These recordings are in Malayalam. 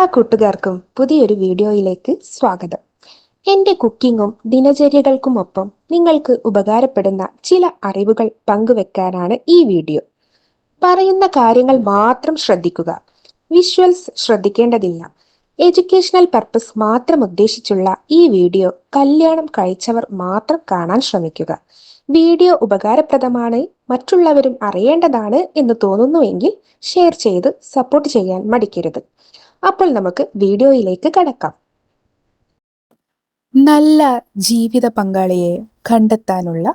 എല്ലാ കൂട്ടുകാർക്കും പുതിയൊരു വീഡിയോയിലേക്ക് സ്വാഗതം. എൻ്റെ കുക്കിങ്ങും ദിനചര്യകൾക്കുമൊപ്പം നിങ്ങൾക്ക് ഉപകാരപ്പെടുന്ന ചില അറിവുകൾ പങ്കുവെക്കാനാണ് ഈ വീഡിയോ. പറയുന്ന കാര്യങ്ങൾ മാത്രം ശ്രദ്ധിക്കുക. വിഷ്വൽസ് ശ്രദ്ധിക്കേണ്ടതില്ല. എഡ്യൂക്കേഷണൽ പർപ്പസ് മാത്രം ഉദ്ദേശിച്ചുള്ള ഈ വീഡിയോ കല്യാണം കഴിച്ചവർ മാത്രം കാണാൻ ശ്രമിക്കുക. വീഡിയോ ഉപകാരപ്രദമാണ്, മറ്റുള്ളവരും അറിയേണ്ടതാണ് എന്ന് തോന്നുന്നുവെങ്കിൽ ഷെയർ ചെയ്ത് സപ്പോർട്ട് ചെയ്യാൻ മടിക്കരുത്. അപ്പോൾ നമുക്ക് വീഡിയോയിലേക്ക് കടക്കാം. നല്ല ജീവിത പങ്കാളിയെ കണ്ടെത്താനുള്ള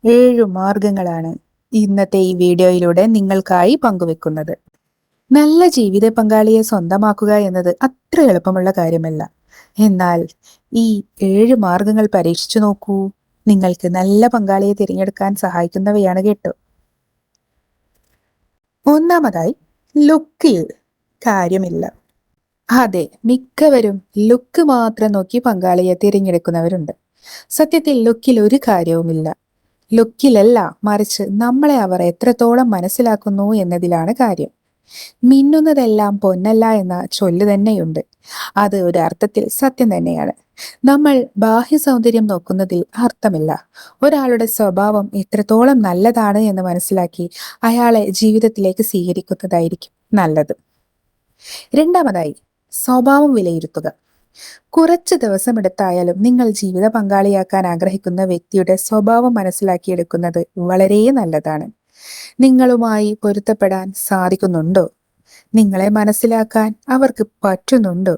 7 മാർഗങ്ങളാണ് ഇന്നത്തെ ഈ വീഡിയോയിലൂടെ നിങ്ങൾക്കായി പങ്കുവെക്കുന്നത്. നല്ല ജീവിത പങ്കാളിയെ സ്വന്തമാക്കുക എന്നത് അത്ര എളുപ്പമുള്ള കാര്യമല്ല. എന്നാൽ ഈ 7 മാർഗങ്ങൾ പരീക്ഷിച്ചു നോക്കൂ. നിങ്ങൾക്ക് നല്ല പങ്കാളിയെ തിരഞ്ഞെടുക്കാൻ സഹായിക്കുന്നവയാണ് കേട്ടോ. ഒന്നാമതായി, ലുക്കിൽ കാര്യമില്ല. അതെ, മിക്കവരും ലുക്ക് മാത്രം നോക്കി പങ്കാളിയെ തിരഞ്ഞെടുക്കുന്നവരുണ്ട്. സത്യത്തിൽ ലുക്കിൽ ഒരു കാര്യവുമില്ല. ലുക്കിലല്ല, മറിച്ച് നമ്മളെ അവർ എത്രത്തോളം മനസ്സിലാക്കുന്നു എന്നതിലാണ് കാര്യം. മിന്നുന്നതെല്ലാം പൊന്നല്ല എന്ന ചൊല്ല് തന്നെയുണ്ട്. അത് ഒരു അർത്ഥത്തിൽ സത്യം തന്നെയാണ്. നമ്മൾ ബാഹ്യ സൗന്ദര്യം നോക്കുന്നതിൽ അർത്ഥമില്ല. ഒരാളുടെ സ്വഭാവം എത്രത്തോളം നല്ലതാണ് എന്ന് മനസ്സിലാക്കി അയാളെ ജീവിതത്തിലേക്ക് സ്വീകരിക്കുന്നതായിരിക്കും നല്ലത്. രണ്ടാമതായി, സ്വഭാവം വിലയിരുത്തുക. കുറച്ച് ദിവസമെടുത്തായാലും നിങ്ങൾ ജീവിത പങ്കാളിയാക്കാൻ ആഗ്രഹിക്കുന്ന വ്യക്തിയുടെ സ്വഭാവം മനസ്സിലാക്കിയെടുക്കുന്നത് വളരെ നല്ലതാണ്. നിങ്ങളുമായി പൊരുത്തപ്പെടാൻ സാധിക്കുന്നുണ്ടോ? നിങ്ങളെ മനസ്സിലാക്കാൻ അവർക്ക് പറ്റുന്നുണ്ടോ?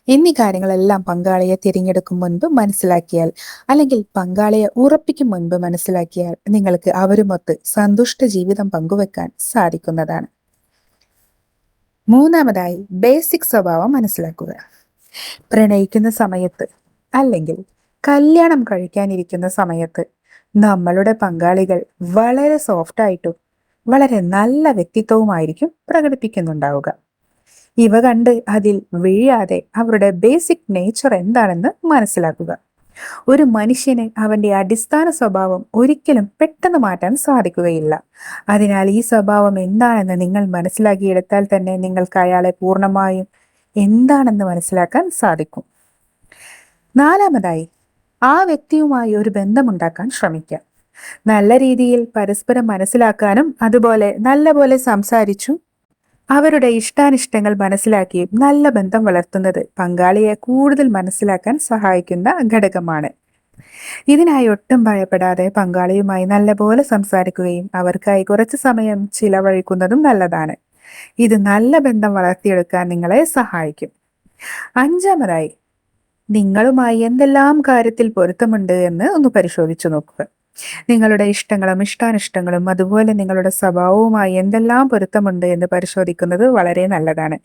എന്നീ കാര്യങ്ങളെല്ലാം പങ്കാളിയെ തിരഞ്ഞെടുക്കും മുൻപ് മനസ്സിലാക്കിയാൽ, അല്ലെങ്കിൽ പങ്കാളിയെ ഉറപ്പിക്കും മുൻപ് മനസ്സിലാക്കിയാൽ നിങ്ങൾക്ക് അവരുമൊത്ത് സന്തുഷ്ട ജീവിതം പങ്കുവെക്കാൻ സാധിക്കുന്നതാണ്. മൂന്നാമതായി, ബേസിക് സ്വഭാവം മനസ്സിലാക്കുക. പ്രണയിക്കുന്ന സമയത്ത് അല്ലെങ്കിൽ കല്യാണം കഴിക്കാനിരിക്കുന്ന സമയത്ത് നമ്മളുടെ പങ്കാളികൾ വളരെ സോഫ്റ്റായിട്ടും വളരെ നല്ല വ്യക്തിത്വവുമായിരിക്കും പ്രകടിപ്പിക്കുന്നുണ്ടാവുക. ഇവ കണ്ട് അതിൽ വീഴാതെ അവരുടെ ബേസിക് നേച്ചർ എന്താണെന്ന് മനസ്സിലാക്കുക. ഒരു മനുഷ്യന് അവന്റെ അടിസ്ഥാന സ്വഭാവം ഒരിക്കലും പെട്ടെന്ന് മാറ്റാൻ സാധിക്കുകയില്ല. അതിനാൽ ഈ സ്വഭാവം എന്താണെന്ന് നിങ്ങൾ മനസ്സിലാക്കിയെടുത്താൽ തന്നെ നിങ്ങൾക്ക് അയാളെ പൂർണ്ണമായും എന്താണെന്ന് മനസ്സിലാക്കാൻ സാധിക്കും. നാലാമതായി, ആ വ്യക്തിയുമായി ഒരു ബന്ധമുണ്ടാക്കാൻ ശ്രമിക്കുക. നല്ല രീതിയിൽ പരസ്പരം മനസ്സിലാക്കാനും അതുപോലെ നല്ലപോലെ സംസാരിച്ചും അവരുടെ ഇഷ്ടാനിഷ്ടങ്ങൾ മനസ്സിലാക്കിയും നല്ല ബന്ധം വളർത്തുന്നത് പങ്കാളിയെ കൂടുതൽ മനസ്സിലാക്കാൻ സഹായിക്കുന്ന ഘടകമാണ്. ഇതിനായി ഒട്ടും ഭയപ്പെടാതെ പങ്കാളിയുമായി നല്ലപോലെ സംസാരിക്കുകയും അവർക്കായി കുറച്ച് സമയം ചിലവഴിക്കുന്നതും നല്ലതാണ്. ഇത് നല്ല ബന്ധം വളർത്തിയെടുക്കാൻ നിങ്ങളെ സഹായിക്കും. അഞ്ചാമതായി, നിങ്ങളുമായി എന്തെല്ലാം കാര്യത്തിൽ പൊരുത്തമുണ്ട് എന്ന് ഒന്ന് പരിശോധിച്ചു നോക്കുക. നിങ്ങളുടെ ഇഷ്ടങ്ങളും ഇഷ്ടാനിഷ്ടങ്ങളും അതുപോലെ നിങ്ങളുടെ സ്വഭാവവുമായി എന്തെല്ലാം പൊരുത്തമുണ്ട് എന്ന് പരിശോധിക്കുന്നത് വളരെ നല്ലതാണ്.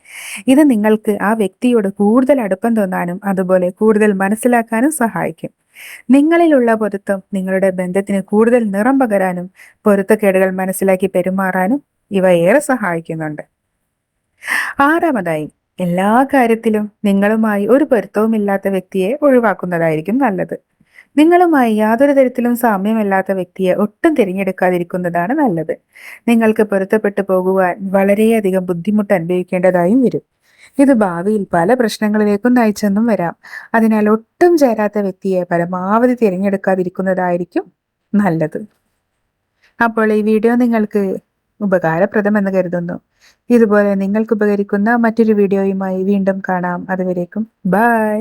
ഇത് നിങ്ങൾക്ക് ആ വ്യക്തിയോട് കൂടുതൽ അടുപ്പം തോന്നാനും അതുപോലെ കൂടുതൽ മനസ്സിലാക്കാനും സഹായിക്കും. നിങ്ങളിലുള്ള പൊരുത്തം നിങ്ങളുടെ ബന്ധത്തിന് കൂടുതൽ നിറം പകരാനും പൊരുത്തക്കേടുകൾ മനസ്സിലാക്കി പെരുമാറാനും ഇവ ഏറെ സഹായിക്കുന്നുണ്ട്. ആറാമതായി, എല്ലാ കാര്യത്തിലും നിങ്ങളുമായി ഒരു പൊരുത്തവുമില്ലാത്ത വ്യക്തിയെ ഒഴിവാക്കുന്നതായിരിക്കും നല്ലത്. നിങ്ങളുമായി യാതൊരു തരത്തിലും സാമ്യമില്ലാത്ത വ്യക്തിയെ ഒട്ടും തിരഞ്ഞെടുക്കാതിരിക്കുന്നതാണ് നല്ലത്. നിങ്ങൾക്ക് പൊരുത്തപ്പെട്ടു പോകുവാൻ വളരെയധികം ബുദ്ധിമുട്ട് അനുഭവിക്കേണ്ടതായും വരും. ഇത് ഭാവിയിൽ പല പ്രശ്നങ്ങളിലേക്കും നയിച്ചെന്നും വരാം. അതിനാൽ ഒട്ടും ചേരാത്ത വ്യക്തിയെ പരമാവധി തിരഞ്ഞെടുക്കാതിരിക്കുന്നതായിരിക്കും നല്ലത്. അപ്പോൾ ഈ വീഡിയോ നിങ്ങൾക്ക് ഉപകാരപ്രദമെന്ന് കരുതുന്നു. ഇതുപോലെ നിങ്ങൾക്ക് ഉപകരിക്കുന്ന മറ്റൊരു വീഡിയോയുമായി വീണ്ടും കാണാം. അതുവരേക്കും ബൈ.